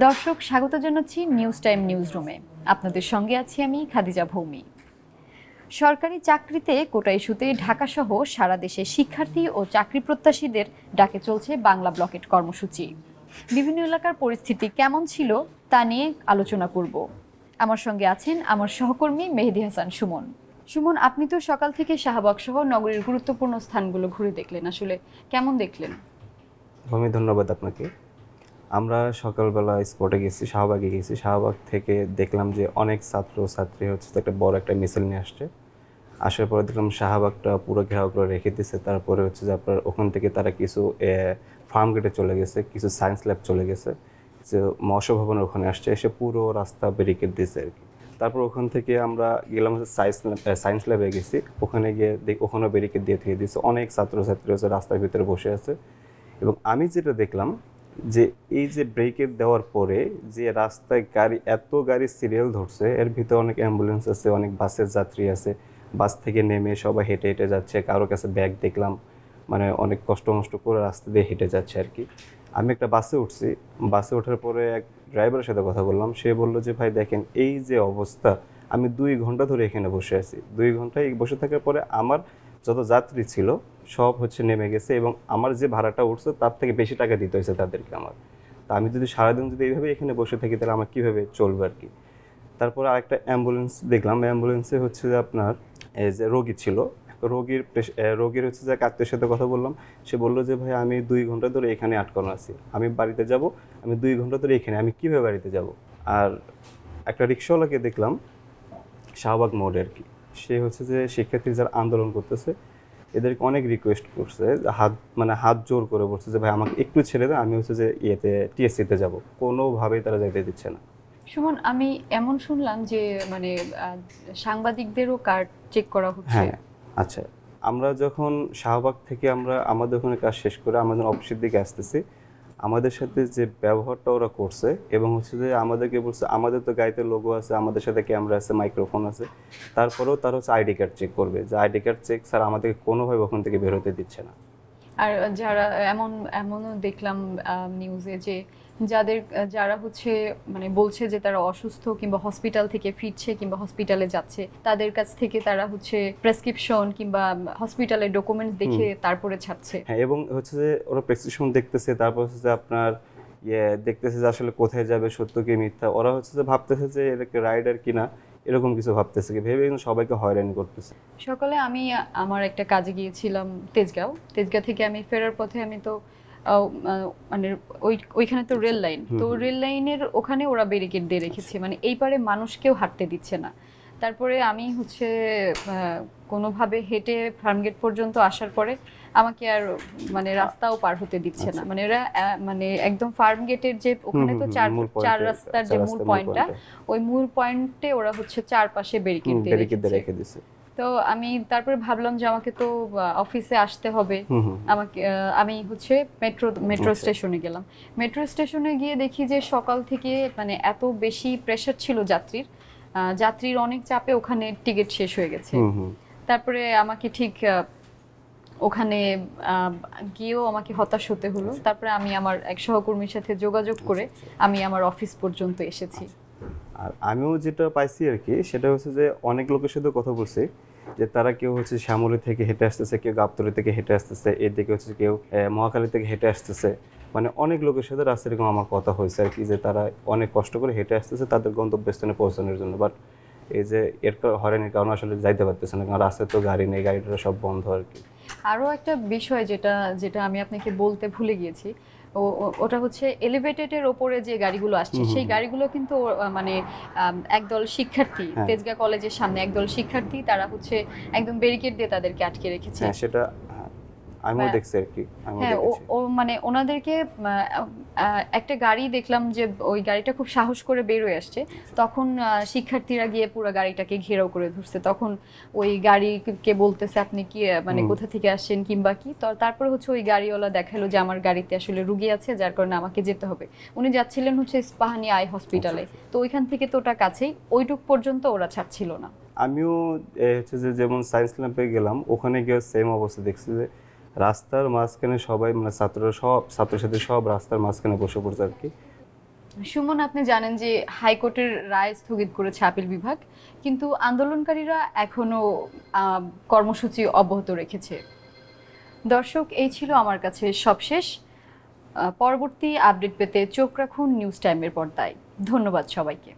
দর্শক স্বাগত জানাচ্ছি নিউজ টাইম নিউজ রুমে। আপনাদের সঙ্গে আছি আমি খাদিজা ভৌমি। সরকারি চাকরিতে কোটা ইস্যুতে ঢাকাসহ সারা দেশে শিক্ষার্থী ও চাকরি প্রত্যাশীদের ডাকে চলছে বাংলা ব্লকেট কর্মসূচি। বিভিন্ন এলাকার পরিস্থিতি কেমন ছিল তা নিয়ে আলোচনা করব। আমার সঙ্গে আছেন আমার সহকর্মী মেহেদী হাসান সুমন। সুমন, আপনি তো সকাল থেকে শাহবাগ সহ নগরীর গুরুত্বপূর্ণ স্থানগুলো ঘুরে দেখলেন, আসলে কেমন দেখলেন? ভূমি, ধন্যবাদ আপনাকে। আমরা সকালবেলা স্পটে গেছি, শাহবাগে গেছি। শাহবাগ থেকে দেখলাম যে অনেক ছাত্র ছাত্রী একটা বড় একটা মিছিল নিয়ে আসছে। আসার পরে দেখলাম শাহবাগটা পুরো ঘেরাও করে রেখে দিয়েছে। তারপরে যে আপনার ওখান থেকে তারা কিছু ফার্ম গেটে চলে গেছে, কিছু সায়েন্স ল্যাব চলে গেছে, যে মৎস্য ভবনের ওখানে আসছে, এসে পুরো রাস্তা ব্যারিকেড দিয়েছে আর কি। তারপর ওখান থেকে আমরা গেলাম সায়েন্স ল্যাবে গেছি। ওখানে গিয়ে ওখানেও ব্যারিকেড দিয়ে থেকে দিয়েছে। অনেক ছাত্রছাত্রী হচ্ছে রাস্তার ভিতরে বসে আছে। এবং আমি যেটা দেখলাম যে এই যে ব্রেকেট দেওয়ার পরে যে রাস্তায় এত গাড়ি সিরিয়াল ধরছে, এর ভিতরে অনেক অ্যাম্বুলেন্স আছে, অনেক বাসের যাত্রী আছে। বাস থেকে নেমে সবাই হেঁটে হেঁটে যাচ্ছে, কারোর কাছে ব্যাগ দেখলাম, মানে অনেক কষ্ট করে রাস্তা দিয়ে হেঁটে যাচ্ছে আর কি। আমি একটা বাসে উঠছি, বাসে ওঠার পরে এক ড্রাইভারের সাথে কথা বললাম। সে বললো যে ভাই দেখেন এই যে অবস্থা, আমি 2 ঘন্টা ধরে এখানে বসে আছি। 2 ঘন্টায় বসে থাকার পরে আমার যত যাত্রী ছিল সব নেমে গেছে, এবং আমার যে ভাড়াটা উঠছে তার থেকে বেশি টাকা দিতে হয়েছে তাদেরকে আমার। তা আমি যদি সারাদিন এইভাবে এখানে বসে থাকি তাহলে আমার কীভাবে চলবে আর কি। তারপরে আরেকটা অ্যাম্বুলেন্স দেখলাম। অ্যাম্বুলেন্সে যে আপনার এই যে রোগী ছিল, রোগীর যে আত্মীয়ের সাথে কথা বললাম। সে বললো যে ভাই আমি 2 ঘন্টা ধরে এখানে আটকানো আছি, আমি বাড়িতে যাব, আমি 2 ঘন্টা ধরে এখানে, আমি কীভাবে বাড়িতে যাব। আর একটা রিক্সাওয়ালাকে দেখলাম শাহবাগ মোড়ে আর কি। সে যে শিক্ষার্থী যারা আন্দোলন করতেছে এদেরকে অনেক রিকোয়েস্ট করছে, হাত জোর করে বলছে যে ভাই আমাকে একটু ছেড়ে দেন, আমি যে টিএসসিতে যাব। কোনোভাবেই তারা যেতে দিচ্ছে না। সুমন, আমি এমন শুনলাম যে সাংবাদিকদেরও কার্ড চেক করা হচ্ছে। হ্যাঁ, আচ্ছা। আমরা যখন শাহবাগ থেকে আমাদের ওখানে কাজ শেষ করে আমাদের অফিসের দিকে আসতেছি, আমাদের সাথে যে ব্যবহারটা ওরা করছে, এবং যে আমাদেরকে বলছে আমাদের তো গাড়িতে লোগো আছে, আমাদের সাথে ক্যামেরা আছে, মাইক্রোফোন আছে, তারপরেও তারা আইডি কার্ড চেক করবে, যে আইডি কার্ড চেক স্যার আমাদেরকে কোনোভাবে ওখান থেকে বের হতে দিচ্ছে না। আর এমনও দেখলাম নিউজে যে যারা বলছে যে তারা অসুস্থ কিংবা হসপিটাল থেকে ফিরছে কিংবা হসপিটালে যাচ্ছে, তাদের কাছ থেকে তারা প্রেসক্রিপশন কিংবা হসপিটালের ডকুমেন্টস দেখে তারপরে ছাড়ছে। হ্যাঁ, এবং যে ওরা প্রেসক্রিপশন দেখতেছে, তারপর যে আপনার দেখতেছে যে আসলে কোথায় যাবে, সত্য কি মিথ্যা। ওরা যে ভাবতেছে যে এটাকে রাইডার কিনা, এরকম কিছু ভাবতেছে, ভেবে কিন্তু সবাইকে হয়রানি করতেছে। সকালে আমি আমার একটা কাজে গিয়েছিলাম তেজগাঁও থেকে আমি ফেরার পথে আমি তো মানে ওইখানে তো রেল লাইন, তো রেল লাইনের ওখানে ওরা ব্যারিকেড দিয়ে রেখেছে, মানে এই পারে মানুষকেও হাঁটতে দিচ্ছে না। তারপরে আমি কোনোভাবে হেঁটে ফার্মগেট পর্যন্ত আসার পরে আমাকে আর রাস্তাও পার হতে দিচ্ছে না। মানে এরা একদম ফার্মগেটের যে ওখানে তো চার রাস্তার যে মূল পয়েন্টটা, ওই মূল পয়েন্টে ওরা চারপাশে ব্যারিকেড দিয়ে রেখে দিয়েছে। তো আমি তারপরে ভাবলাম যে আমাকে তো অফিসে আসতে হবে, আমি মেট্রো স্টেশনে গেলাম। মেট্রো স্টেশনে গিয়ে দেখি যে সকাল থেকে এত বেশি প্রেসার ছিল যাত্রীর অনেক চাপে ওখানে টিকিট শেষ হয়ে গেছে। তারপরে আমাকে ওখানে গিয়েও আমাকে হতাশ হতে হলো। তারপরে আমি আমার এক সহকর্মীর সাথে যোগাযোগ করে আমি আমার অফিস পর্যন্ত এসেছি। আর আমিও যেটা পাইছি আর কি, সেটা যে অনেক লোকের সাথে কথা বলছি, যে তারা কেউ শ্যামলী থেকে হেঁটে আসতেছে, কেউ গাবতলী থেকে হেঁটে আসতেছে, এদিকে কেউ মহাখালী থেকে হেঁটে আসতেছে। অনেক লোকের সাথে রাস্তা এরকম আমার কথা হয়েছে আর কি, যে তারা অনেক কষ্ট করে হেঁটে আসতেছে তাদের গন্তব্যস্থানে পৌঁছানোর জন্য। বাট এই যে হয়রানির কারণে আসলে যাইতে পারতেছে না, কারণ রাস্তায় তো গাড়ি নেই, গাড়িটা সব বন্ধ আর কি। আরও একটা বিষয় যেটা আমি আপনাকে বলতে ভুলে গিয়েছি, ওটা এলিভেটেডের ওপরে যে গাড়িগুলো আসছে, সেই গাড়িগুলো কিন্তু একদল শিক্ষার্থী, তেজগাঁ কলেজের সামনে একদল শিক্ষার্থী, তারা একদম ব্যারিকেড দিয়ে তাদেরকে আটকে রেখেছে। সেটা আমিও দেখছি আর কি। হ্যাঁ, ওনাদেরকে একটা গাড়ি দেখলাম যে ওই গাড়িটা খুব সাহস করে বের হয়ে আসছে, তখন শিক্ষার্থীরা গিয়ে পুরো গাড়িটাকে ঘেরাও করে ধরছে। তখন ওই গাড়িকে বলতেছে আপনি কি কোথা থেকে আসছেন কিংবা কি। তারপরে ওই গাড়িওয়ালা দেখালো যে আমার গাড়িতে আসলে রুগী আছে, যার কারণে আমাকে যেতে হবে। উনি যাচ্ছিলেন ইস্পাহানি আই হসপিটালে, তো ওইখান থেকে তো ওটা কাছেই, ওইটুক পর্যন্ত ওরা ছাড়ছিল না। আমিও যেমন সায়েন্স ল্যাবে গেলাম, ওখানে গিয়ে সেম অবস্থা দেখছি যে রাস্তার মাঝখানে সবাই ছাত্রছাত্রী সব রাস্তার মাঝখানে বসে পড়ছে আর কি। সুমন, আপনি জানেন যে হাইকোর্টের রায় স্থগিত করেছে আপিল বিভাগ, কিন্তু আন্দোলনকারীরা এখনো কর্মসূচি অব্যাহত রেখেছে। দর্শক, এই ছিল আমার কাছে সবশেষ। পরবর্তী আপডেট পেতে চোখ রাখুন নিউজ টাইমের পর্দায়। ধন্যবাদ সবাইকে।